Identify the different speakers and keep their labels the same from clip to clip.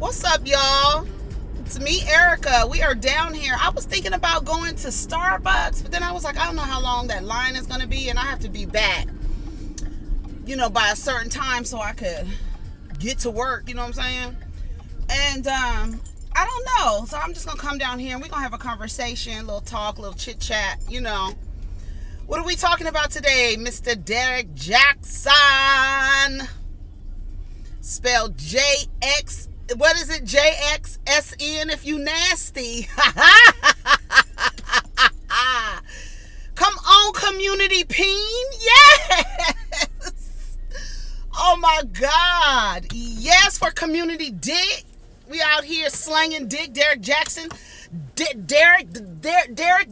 Speaker 1: What's up, y'all? It's me, Erica. We are down here. I was thinking about going to Starbucks, but then I was like, I don't know how long that line is going to be, and I have to be back, by a certain time so I could get to work, you know what I'm saying? And I don't know. So I'm just going to come down here and we're going to have a conversation, a little talk, a little chit chat, What are we talking about today, Mr. Derrick Jackson? Spelled J-X, what is it? J-X-S-N if you nasty. Come on, community peen. Yes. Oh my God. Yes, for community dick. We out here slanging dick. Derrick Jackson. Derrick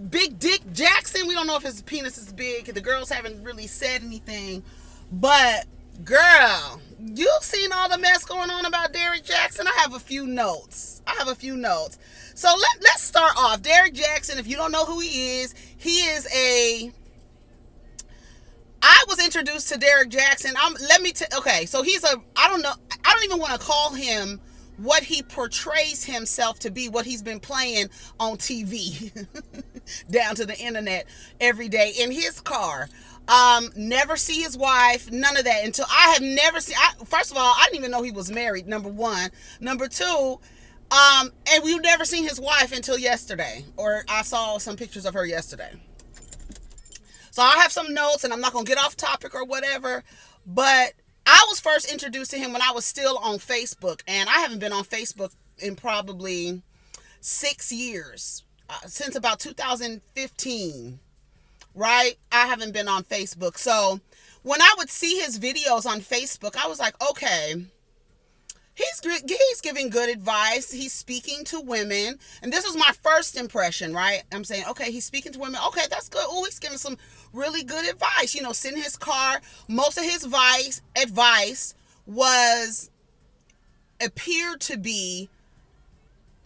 Speaker 1: Big Dick Jackson. We don't know if his penis is big. The girls haven't really said anything. But, girl, you seen all the mess going on about Derrick Jackson? I have a few notes. So let's start off. Derrick Jackson, if you don't know who he is I was introduced to Derrick Jackson. So I don't even want to call him what he portrays himself to be, what he's been playing on TV, down to the internet every day in his car. Never see his wife, none of that, until I have never seen, first of all, I didn't even know he was married, number one. Number two, and we've never seen his wife until yesterday, or I saw some pictures of her yesterday. So I have some notes, and I'm not going to get off topic or whatever, but I was first introduced to him when I was still on Facebook, and I haven't been on Facebook in probably 6 years, since about 2015, right? I haven't been on Facebook. So when I would see his videos on Facebook, I was like, okay, he's giving good advice. He's speaking to women. And this was my first impression, right? I'm saying, okay, he's speaking to women. Okay, that's good. Oh, he's giving some really good advice. Sit in his car. Most of his advice appeared to be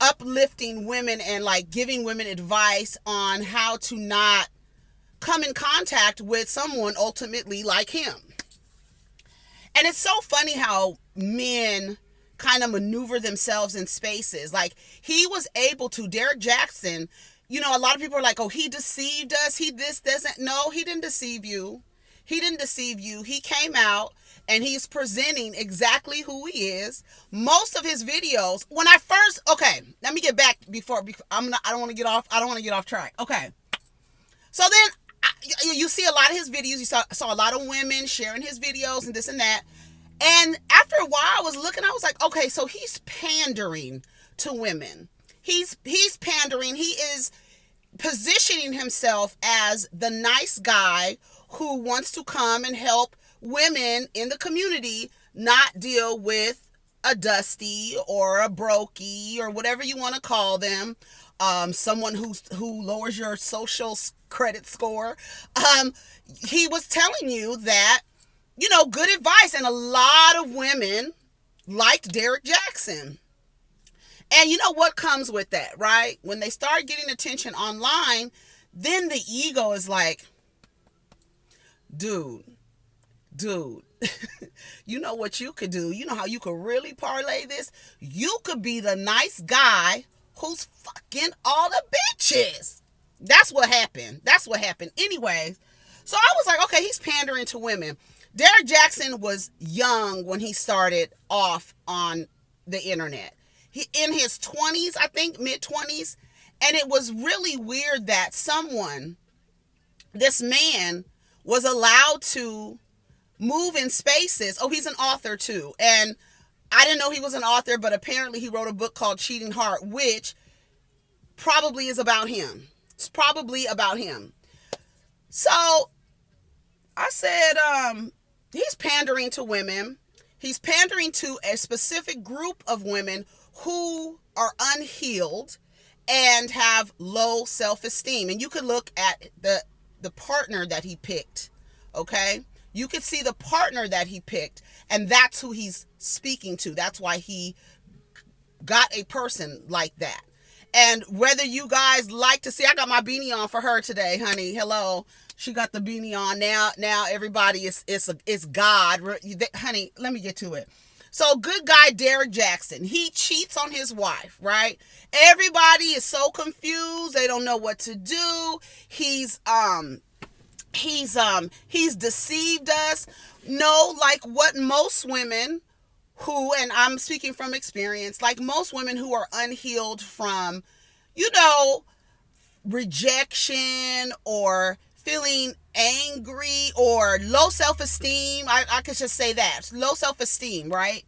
Speaker 1: uplifting women and like giving women advice on how to not come in contact with someone ultimately like him. And it's so funny how men kind of maneuver themselves in spaces. Like, he was able to, Derrick Jackson, a lot of people are like, oh, he deceived us. No, he didn't deceive you. He came out and he's presenting exactly who he is. Most of his videos, let me get back before I don't want to get off track. Okay. So then you see a lot of his videos. You saw a lot of women sharing his videos and this and that. And after a while, I was looking, I was like, okay, so he's pandering to women. He's pandering. He is positioning himself as the nice guy who wants to come and help women in the community not deal with a dusty or a brokey or whatever you want to call them. Someone who lowers your social credit score. He was telling you that, good advice. And a lot of women liked Derrick Jackson. And you know what comes with that, right? When they start getting attention online, then the ego is like, dude, you know what you could do? You know how you could really parlay this? You could be the nice guy who's fucking all the bitches. That's what happened. Anyways, so I was like, okay, he's pandering to women. Derrick Jackson was young when he started off on the internet. He in his 20s, I think, mid-20s. And it was really weird that this man was allowed to move in spaces. Oh, he's an author too. And I didn't know he was an author, but apparently he wrote a book called Cheating Heart, which probably is about him. It's probably about him. So I said, he's pandering to women. He's pandering to a specific group of women who are unhealed and have low self-esteem. And you could look at the partner that he picked, okay? You could see the partner that he picked, and that's who he's speaking to. That's why he got a person like that. And whether you guys like to see, I got my beanie on for her today, honey. Hello. She got the beanie on. Now everybody is God. Honey, let me get to it. So good guy Derrick Jackson, he cheats on his wife, right? Everybody is so confused. They don't know what to do. He's deceived us. No, like what most women who, and I'm speaking from experience, like most women who are unhealed from, rejection or feeling angry or low self-esteem. I could just say that. Low self-esteem, right?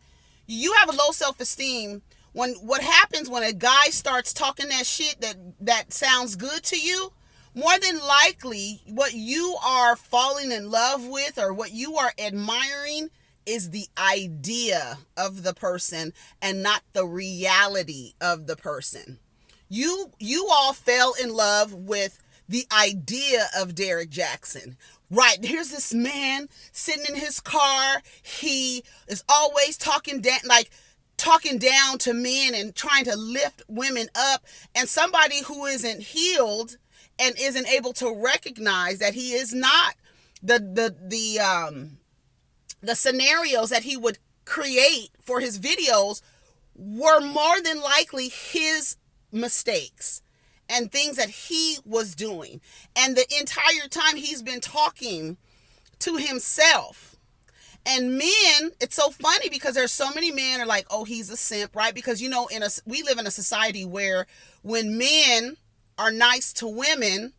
Speaker 1: You have a low self-esteem when what happens when a guy starts talking that shit that sounds good to you, more than likely what you are falling in love with or what you are admiring is the idea of the person and not the reality of the person. You all fell in love with the idea of Derrick Jackson. Right, here's this man sitting in his car. He is always talking down to men and trying to lift women up. And somebody who isn't healed and isn't able to recognize that he is not the scenarios that he would create for his videos were more than likely his mistakes and things that he was doing. And the entire time he's been talking to himself. And men, it's so funny because there's so many men are like, oh, he's a simp, right? Because, we live in a society where when men are nice to women,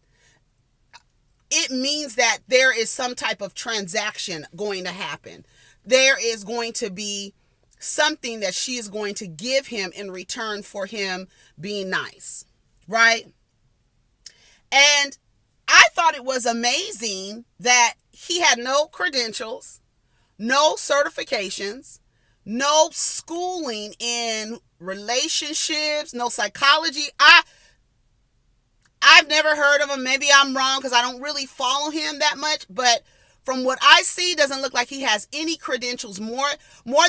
Speaker 1: it means that there is some type of transaction going to happen. There is going to be something that she is going to give him in return for him being nice, right? And I thought it was amazing that he had no credentials, no certifications, no schooling in relationships, no psychology. I've never heard of him. Maybe I'm wrong because I don't really follow him that much, but from what I see, doesn't look like he has any credentials. More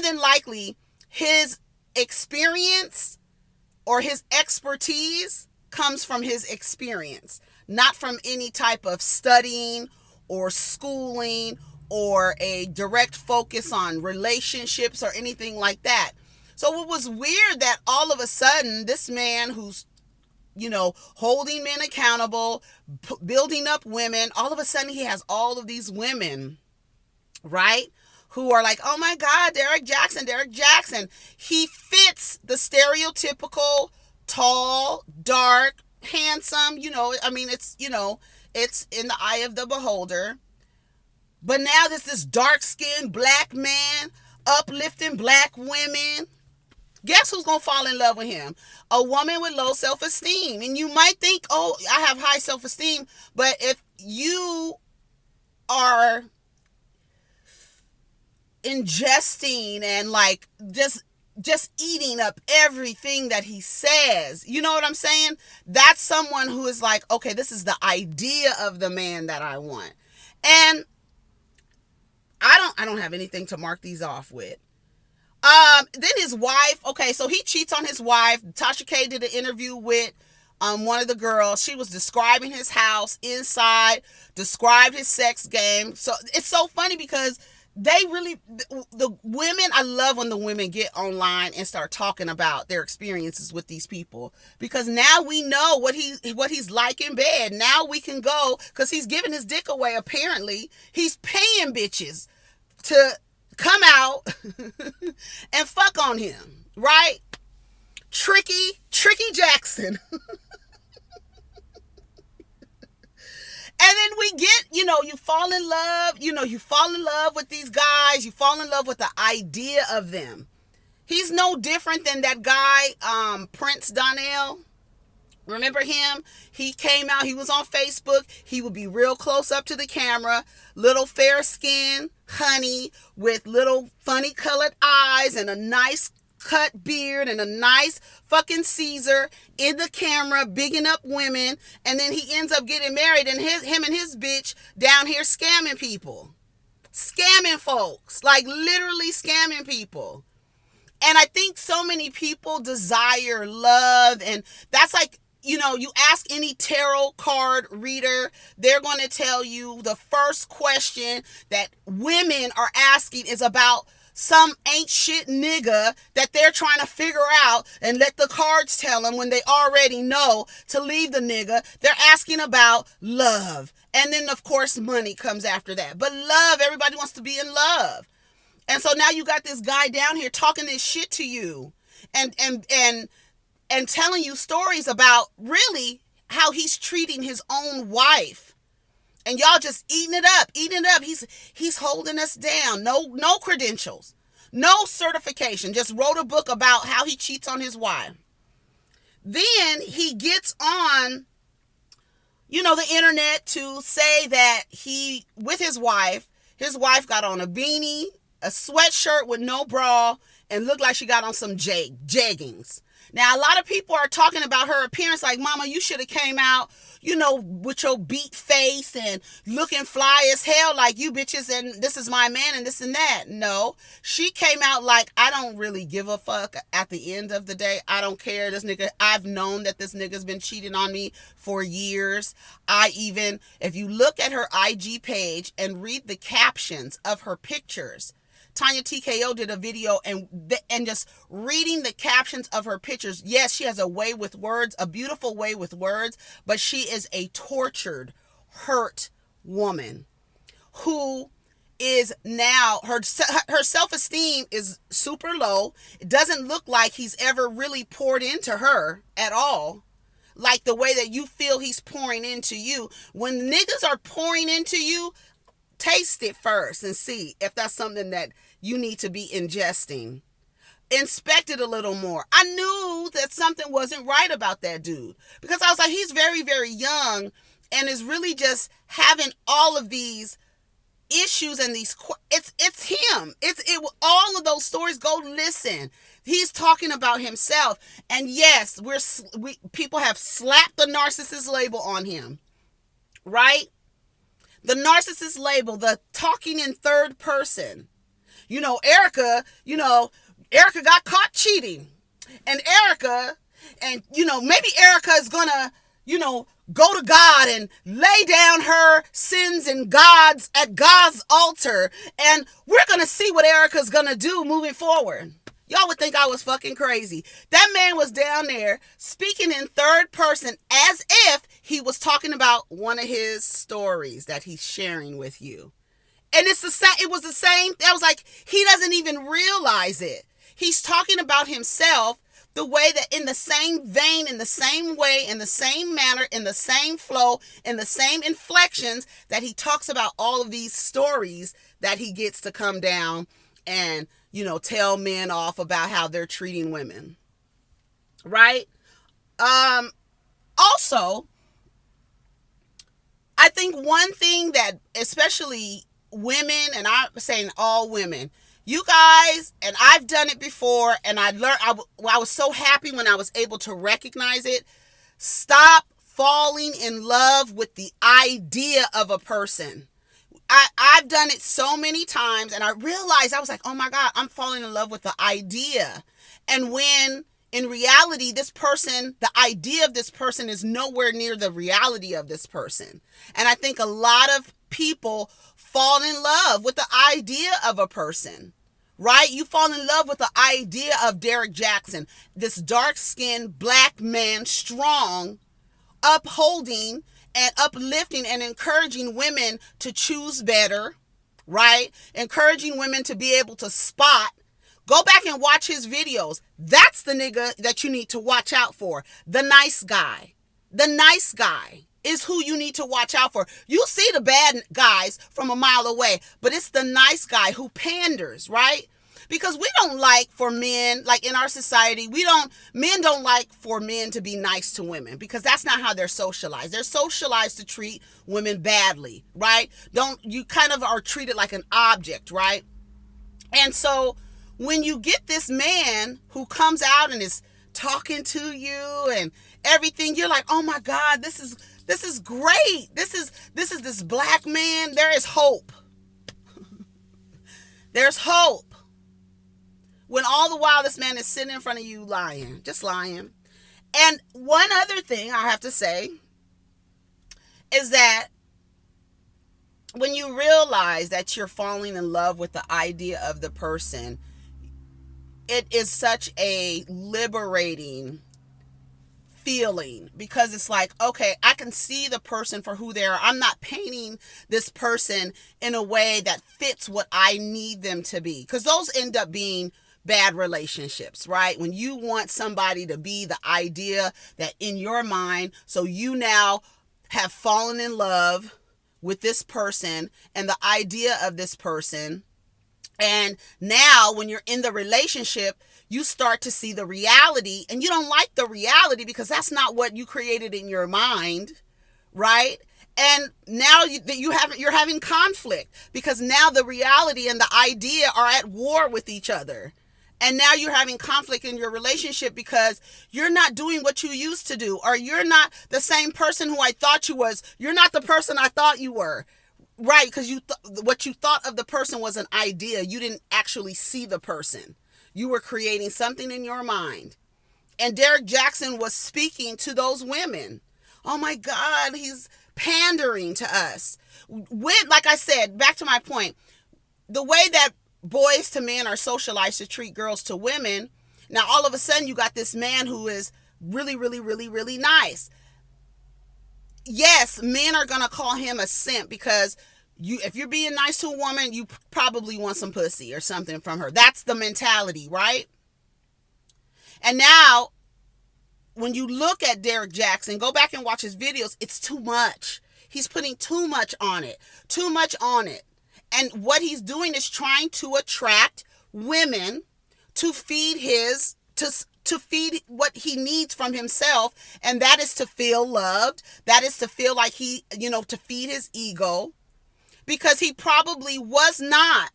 Speaker 1: than likely, his experience or his expertise comes from his experience, not from any type of studying or schooling or a direct focus on relationships or anything like that. So it was weird that all of a sudden, this man who's holding men accountable, building up women. All of a sudden, he has all of these women, right, who are like, oh my God, Derrick Jackson. He fits the stereotypical tall, dark, handsome, it's in the eye of the beholder. But now there's this dark-skinned black man uplifting black women. Guess who's going to fall in love with him? A woman with low self-esteem. And you might think, oh, I have high self-esteem. But if you are ingesting and just eating up everything that he says, you know what I'm saying? That's someone who is like, okay, this is the idea of the man that I want. And I don't have anything to mark these off with. Then his wife, okay, so he cheats on his wife. Tasha K did an interview with one of the girls. She was describing his house inside, described his sex game. So it's so funny because the women, I love when the women get online and start talking about their experiences with these people, because now we know what he's like in bed. Now we can go, because he's giving his dick away. Apparently he's paying bitches to come out and fuck on him, right? Tricky Jackson. And then we get, you fall in love with these guys. You fall in love with the idea of them. He's no different than that guy, Prince Donnell. Remember him? He came out, he was on Facebook. He would be real close up to the camera, little fair skin, honey, with little funny colored eyes and a nice cut beard and a nice fucking Caesar in the camera, bigging up women. And then he ends up getting married, and him and his bitch down here scamming people. Scamming folks. Like literally scamming people. And I think so many people desire love, and that's like, you ask any tarot card reader, they're going to tell you the first question that women are asking is about some ain't shit nigga that they're trying to figure out and let the cards tell them when they already know to leave the nigga. They're asking about love. And then, of course, money comes after that. But love, everybody wants to be in love. And so now you got this guy down here talking this shit to you and telling you stories about really how he's treating his own wife. And y'all just eating it up. He's holding us down. No credentials. No certification. Just wrote a book about how he cheats on his wife. Then he gets on, the internet to say that he, with his wife got on a beanie, a sweatshirt with no bra, and looked like she got on some jeggings. Now, a lot of people are talking about her appearance like, mama, you should have came out, with your beat face and looking fly as hell like you bitches and this is my man and this and that. No, she came out like, I don't really give a fuck at the end of the day. I don't care. This nigga, I've known that this nigga's been cheating on me for years. If you look at her IG page and read the captions of her pictures, Tanya TKO did a video and just reading the captions of her pictures. Yes, she has a way with words, a beautiful way with words, but she is a tortured, hurt woman who is now, her self-esteem is super low. It doesn't look like he's ever really poured into her at all. Like the way that you feel he's pouring into you. When niggas are pouring into you, taste it first and see if that's something that you need to be ingesting. Inspect it a little more. I knew that something wasn't right about that dude because I was like, he's very, very young and is really just having all of these issues and these. It's him. All of those stories. Go listen. He's talking about himself, and yes, people have slapped the narcissist label on him, right? The narcissist label, the talking in third person. Erica got caught cheating. And maybe Erica is gonna, go to God and lay down her sins at God's altar. And we're gonna see what Erica's gonna do moving forward. Y'all would think I was fucking crazy. That man was down there speaking in third person as if he was talking about one of his stories that he's sharing with you. And it was the same. I was like, he doesn't even realize it. He's talking about himself the way that in the same vein, in the same way, in the same manner, in the same flow, in the same inflections that he talks about all of these stories that he gets to come down and tell men off about how they're treating women. Right? Also, I think one thing that especially women, and I'm saying all women, you guys, and I've done it before, and I learned, I was so happy when I was able to recognize it. Stop falling in love with the idea of a person. I've done it so many times, and I realized, I was like, oh my God, I'm falling in love with the idea. And when in reality, this person, the idea of this person is nowhere near the reality of this person. And I think a lot of people fall in love with the idea of a person, right? You fall in love with the idea of Derrick Jackson, this dark-skinned black man, strong, upholding and uplifting and encouraging women to choose better, right? Encouraging women to be able to spot. Go back and watch his videos. That's the nigga that you need to watch out for. The nice guy. The nice guy is who you need to watch out for. You see the bad guys from a mile away, but it's the nice guy who panders, right? Because we don't like for men, like in our society, men don't like for men to be nice to women because that's not how they're socialized. They're socialized to treat women badly, right? You kind of are treated like an object, right? And so when you get this man who comes out and is talking to you and everything, you're like, oh my God, this is great. This is this black man. There is hope. There's hope. When all the while this man is sitting in front of you lying, just lying. And one other thing I have to say is that when you realize that you're falling in love with the idea of the person, it is such a liberating feeling, because it's like, okay, I can see the person for who they are. I'm not painting this person in a way that fits what I need them to be, because those end up being bad relationships, right? When you want somebody to be the idea that in your mind, so you now have fallen in love with this person and the idea of this person. And now when you're in the relationship, you start to see the reality, and you don't like the reality because that's not what you created in your mind, right? And now you're having conflict, because now the reality and the idea are at war with each other. And now you're having conflict in your relationship because you're not doing what you used to do, or you're not the same person who I thought you was. You're not the person I thought you were. Right, because what you thought of the person was an idea. You didn't actually see the person. You were creating something in your mind. And Derrick Jackson was speaking to those women. Oh my God, he's pandering to us. Like I said, back to my point, the way that boys to men are socialized to treat girls to women, now all of a sudden you got this man who is really, really, really, really nice. Yes, men are going to call him a simp because if you're being nice to a woman, you probably want some pussy or something from her. That's the mentality, right? And now, when you look at Derrick Jackson, go back and watch his videos, it's too much. He's putting too much on it. Too much on it. And what he's doing is trying to attract women to feed to feed what he needs from himself, and that is to feel loved. That is to feel like to feed his ego, because he probably was not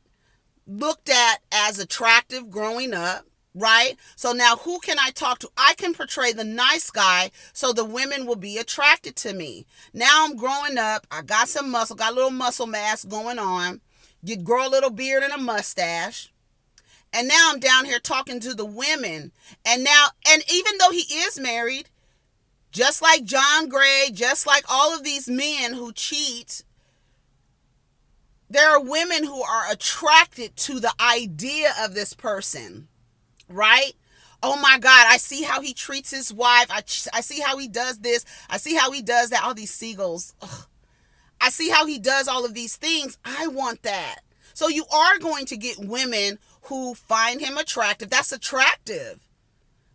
Speaker 1: looked at as attractive growing up, right? So now who can I talk to? I can portray the nice guy so the women will be attracted to me. Now I'm growing up, I got some muscle, got a little muscle mass going on, you grow a little beard and a mustache. And now I'm down here talking to the women. And even though he is married, just like John Gray, just like all of these men who cheat, there are women who are attracted to the idea of this person, right? Oh my God, I see how he treats his wife. I see how he does this. I see how he does that. All these seagulls. Ugh. I see how he does all of these things. I want that. So you are going to get women who find him attractive. That's attractive.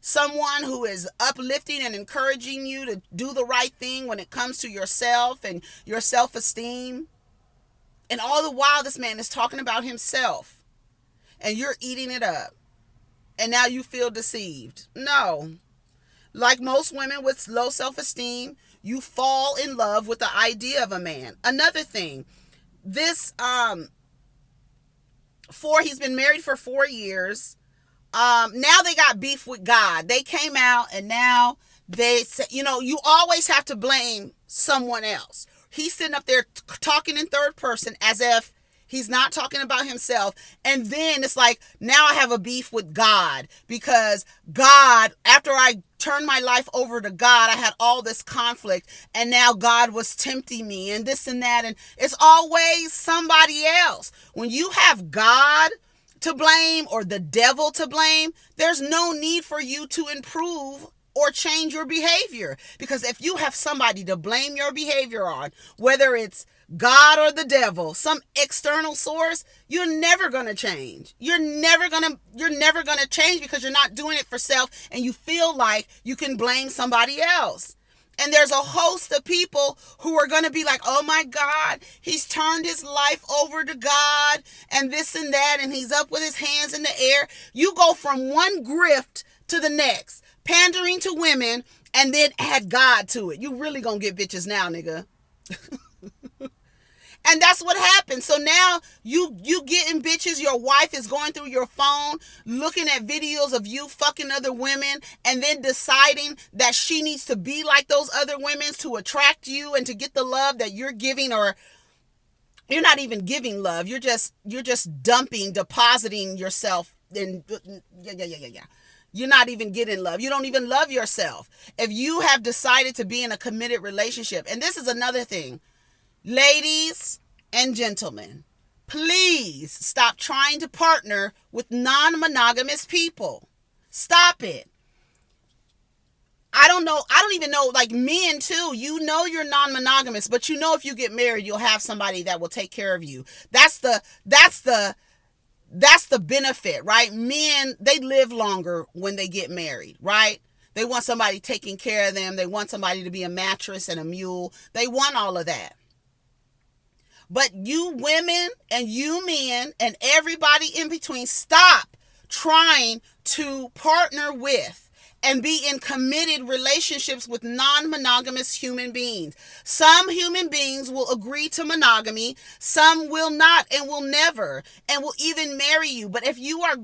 Speaker 1: Someone who is uplifting and encouraging you to do the right thing when it comes to yourself and your self-esteem. And all the while, this man is talking about himself. And you're eating it up. And now you feel deceived. No. Like most women with low self-esteem, you fall in love with the idea of a man. Another thing, he's been married for 4 years. Now they got beef with God. They came out and now they say, you always have to blame someone else. He's sitting up there talking in third person as if he's not talking about himself. And then it's like, now I have a beef with God because God, after I turned my life over to God, I had all this conflict, and now God was tempting me and this and that. And it's always somebody else. When you have God to blame or the devil to blame, there's no need for you to improve or change your behavior. Because if you have somebody to blame your behavior on, whether it's God or the devil, some external source, you're never going to change. You're never going to change because you're not doing it for self, and you feel like you can blame somebody else. And there's a host of people who are going to be like, oh my God, he's turned his life over to God and this and that, and he's up with his hands in the air. You go from one grift to the next, pandering to women, and then add God to it. You really going to get bitches now, nigga. And that's what happens. So now you getting bitches. Your wife is going through your phone, looking at videos of you fucking other women, and then deciding that she needs to be like those other women to attract you and to get the love that you're giving. Or you're not even giving love. You're just depositing yourself in. Yeah. You're not even getting love. You don't even love yourself. If you have decided to be in a committed relationship. And this is another thing. Ladies, and gentlemen, please stop trying to partner with non-monogamous people. Stop it. I don't even know, like men too, you're non-monogamous, but if you get married, you'll have somebody that will take care of you. That's the benefit, right? Men, they live longer when they get married, right? They want somebody taking care of them. They want somebody to be a mattress and a mule. They want all of that. But you women and you men and everybody in between, stop trying to partner with and be in committed relationships with non-monogamous human beings. Some human beings will agree to monogamy. Some will not and will never and will even marry you. But if you are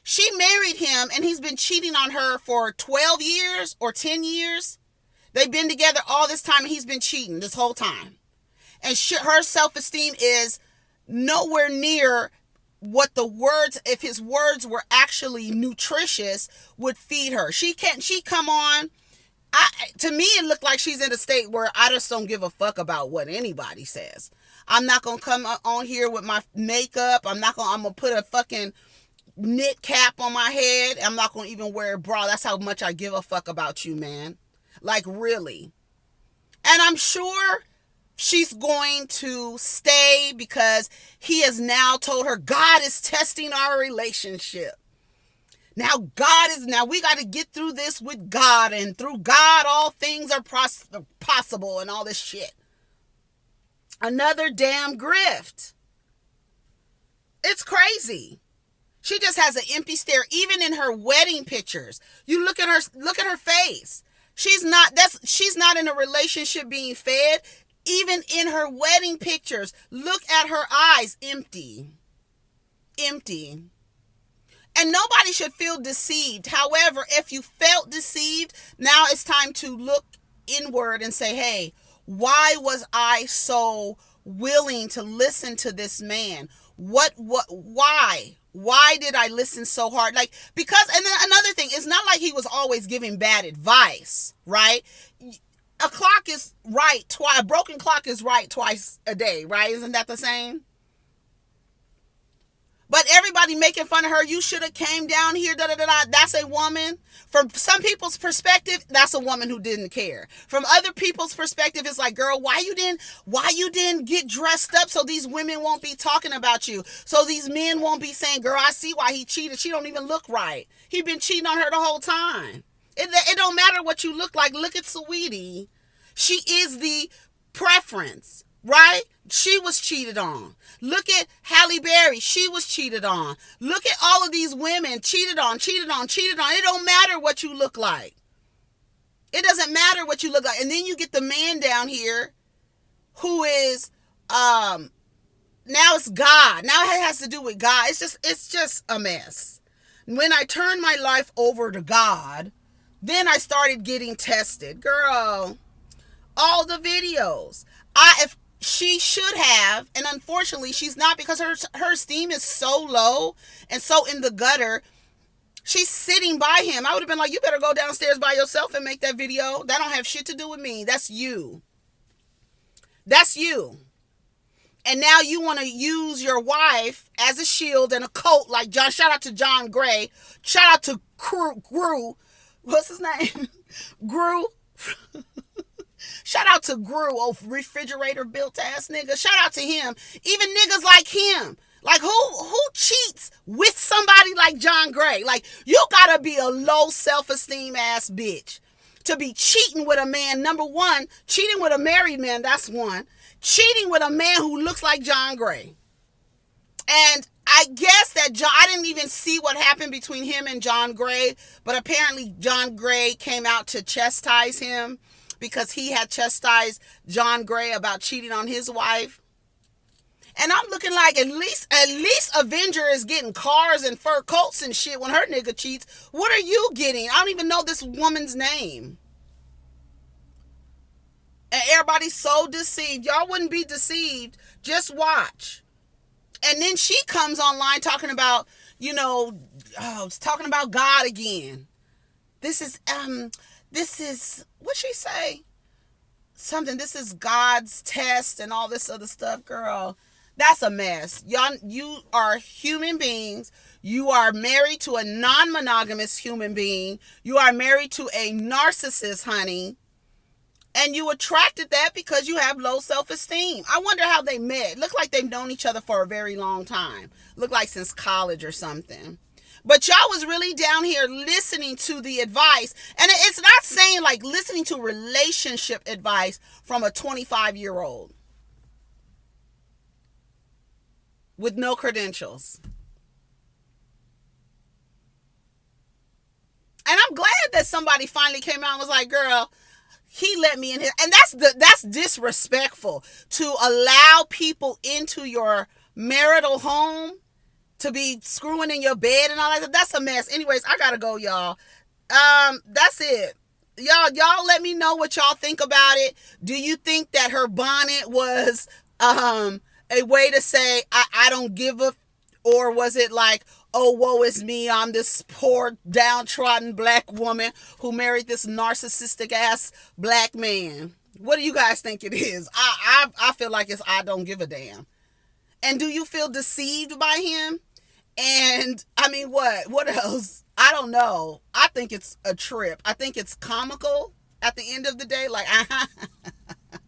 Speaker 1: she married him and he's been cheating on her for 12 years or 10 years. They've been together all this time and he's been cheating this whole time. And her self-esteem is nowhere near what if his words were actually nutritious, would feed her. She come on. To me, it looked like she's in a state where I just don't give a fuck about what anybody says. I'm not going to come on here with my makeup. I'm going to put a fucking knit cap on my head. I'm not going to even wear a bra. That's how much I give a fuck about you, man. Like, really. And I'm sure she's going to stay because he has now told her God is testing our relationship. Now we got to get through this with God, and through God all things are possible and all this shit. Another damn grift. It's crazy. She just has an empty stare. Even in her wedding pictures, you look at her face. She's not in a relationship being fed. Even in her wedding pictures, look at her eyes, empty. Empty. And nobody should feel deceived. However, if you felt deceived, now it's time to look inward and say, hey, why was I so willing to listen to this man? Why? Why did I listen so hard? And then another thing, it's not like he was always giving bad advice, right? A clock is right twice. A broken clock is right twice a day, right? Isn't that the same? But everybody making fun of her. You should have came down here. That's a woman. From some people's perspective, that's a woman who didn't care. From other people's perspective, it's like, girl, why you didn't get dressed up so these women won't be talking about you? So these men won't be saying, girl, I see why he cheated. She don't even look right. He been cheating on her the whole time. It don't matter what you look like. Look at Saweetie. She is the preference, right? She was cheated on. Look at Halle Berry. She was cheated on. Look at all of these women cheated on. It don't matter what you look like. It doesn't matter what you look like. And then you get the man down here who is, now it's God. Now it has to do with God. It's just a mess. When I turned my life over to God, then I started getting tested. Girl, all the videos. If she should have, and unfortunately she's not, because her esteem is so low and so in the gutter. She's sitting by him. I would have been like, you better go downstairs by yourself and make that video. That don't have shit to do with me. That's you. That's you. And now you want to use your wife as a shield and a coat like John. Shout out to John Gray. Shout out to Gru. What's his name? Gru. Shout out to Gru, old refrigerator built ass nigga. Shout out to him. Even niggas like him. Like who cheats with somebody like John Gray? Like, you gotta be a low self-esteem ass bitch to be cheating with a man. Number one, cheating with a married man, that's one. Cheating with a man who looks like John Gray. And I guess that I didn't even see what happened between him and John Gray, but apparently John Gray came out to chastise him because he had chastised John Gray about cheating on his wife. And I'm looking like at least Avenger is getting cars and fur coats and shit when her nigga cheats. What are you getting? I don't even know this woman's name. And everybody's so deceived. Y'all wouldn't be deceived. Just watch. And then she comes online talking about, talking about God again. This is, what'd she say? something, this is God's test and all this other stuff, girl. That's a mess. Y'all, you are human beings. You are married to a non-monogamous human being. You are married to a narcissist, honey. And you attracted that because you have low self-esteem. I wonder how they met. Look like they've known each other for a very long time. Look like since college or something. But y'all was really down here listening to the advice. And it's not saying like listening to relationship advice from a 25-year-old with no credentials. And I'm glad that somebody finally came out and was like, girl, he let me in here. And that's disrespectful to allow people into your marital home to be screwing in your bed and all that. That's a mess. Anyways, I gotta go, y'all. That's it. Y'all let me know what y'all think about it. Do you think that her bonnet was a way to say I don't give a, or was it like, oh, woe is me, I'm this poor downtrodden black woman who married this narcissistic ass black man? What do you guys think it is? I feel like it's I don't give a damn. And do you feel deceived by him? And I mean, what else? I don't know. I think it's a trip. I think it's comical at the end of the day. Like,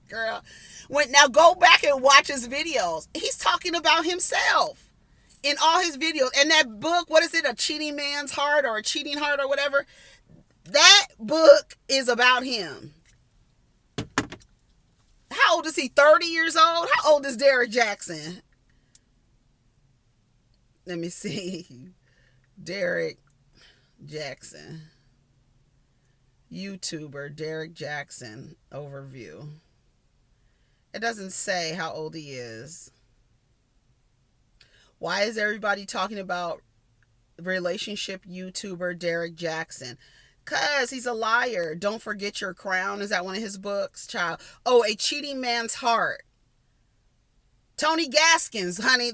Speaker 1: girl, now go back and watch his videos. He's talking about himself in all his videos. And that book, what is it? A Cheating Man's Heart or a Cheating Heart or whatever. That book is about him. How old is he? 30 years old? How old is Derrick Jackson? Let me see. Derrick Jackson. YouTuber Derrick Jackson overview. It doesn't say how old he is. Why is everybody talking about relationship YouTuber Derrick Jackson? Because he's a liar. Don't Forget Your Crown. Is that one of his books, child? Oh, A Cheating Man's Heart. Tony Gaskins, honey.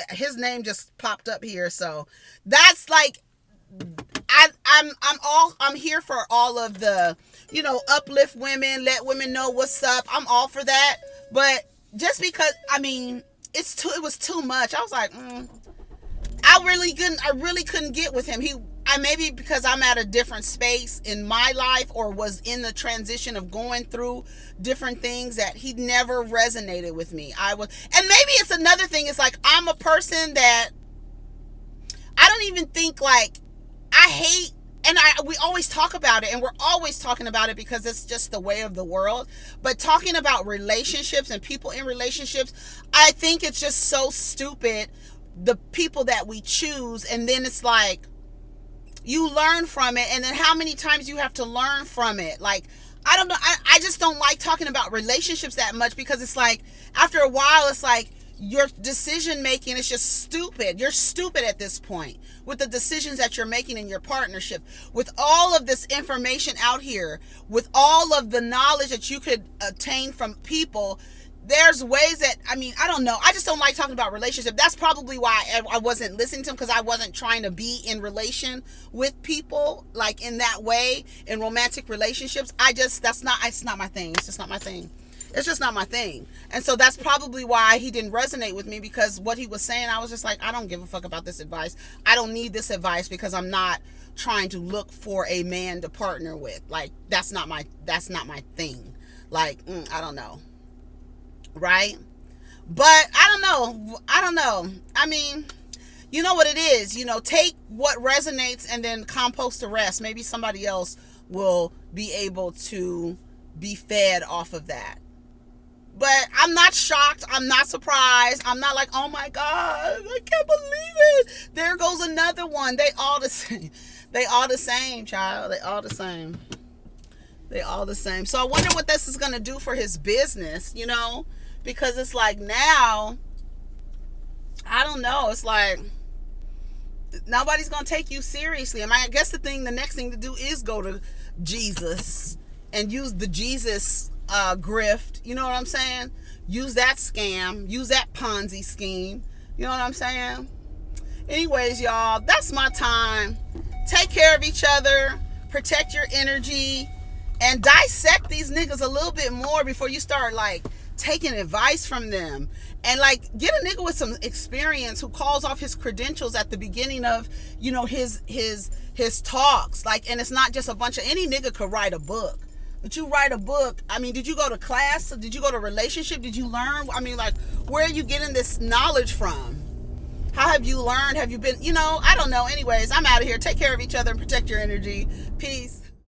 Speaker 1: His name just popped up here. So that's like, I'm here for all of the, uplift women, let women know what's up. I'm all for that. But just because, I mean, it was too much. I was like, I really couldn't get with him. Maybe because I'm at a different space in my life or was in the transition of going through different things that he never resonated with me. And maybe it's another thing. It's like, I'm a person that I don't even think like I hate, and we always talk about it, and we're always talking about it because it's just the way of the world. But talking about relationships and people in relationships, I think it's just so stupid, the people that we choose. And then it's like, you learn from it, and then how many times you have to learn from it. Like, I don't know. I just don't like talking about relationships that much because it's like, after a while, it's like your decision making is just stupid. You're stupid at this point with the decisions that you're making in your partnership. With all of this information out here, with all of the knowledge that you could obtain from people, there's ways that, I don't know. I just don't like talking about relationship. That's probably why I wasn't listening to him, because I wasn't trying to be in relation with people like in that way, in romantic relationships. It's not my thing. It's just not my thing. It's just not my thing. And so that's probably why he didn't resonate with me, because what he was saying, I was just like, I don't give a fuck about this advice. I don't need this advice because I'm not trying to look for a man to partner with. Like, that's not my thing. Like, I don't know. Right? But I don't know. I mean, you know what it is. Take what resonates and then compost the rest. Maybe somebody else will be able to be fed off of that. But I'm not shocked. I'm not surprised. I'm not like, oh my God, I can't believe it. There goes another one. They all the same. They all the same, child. They all the same. They all the same. So I wonder what this is going to do for his business, because it's like now, I don't know. It's like nobody's going to take you seriously. I guess the next thing to do is go to Jesus and use the Jesus grift. You know what I'm saying? Use that scam. Use that Ponzi scheme. You know what I'm saying? Anyways, y'all, that's my time. Take care of each other. Protect your energy. and dissect these niggas a little bit more before you start like taking advice from them. And like get a nigga with some experience who calls off his credentials at the beginning of, you know, his talks. Like, and it's not just a bunch of, any nigga could write a book. But you write a book, I mean, did you go to class? Did you go to relationship? Did you learn? I mean, like, where are you getting this knowledge from? How have you learned? Have you been, you know, I don't know. Anyways, I'm out of here. Take care of each other and protect your energy. Peace.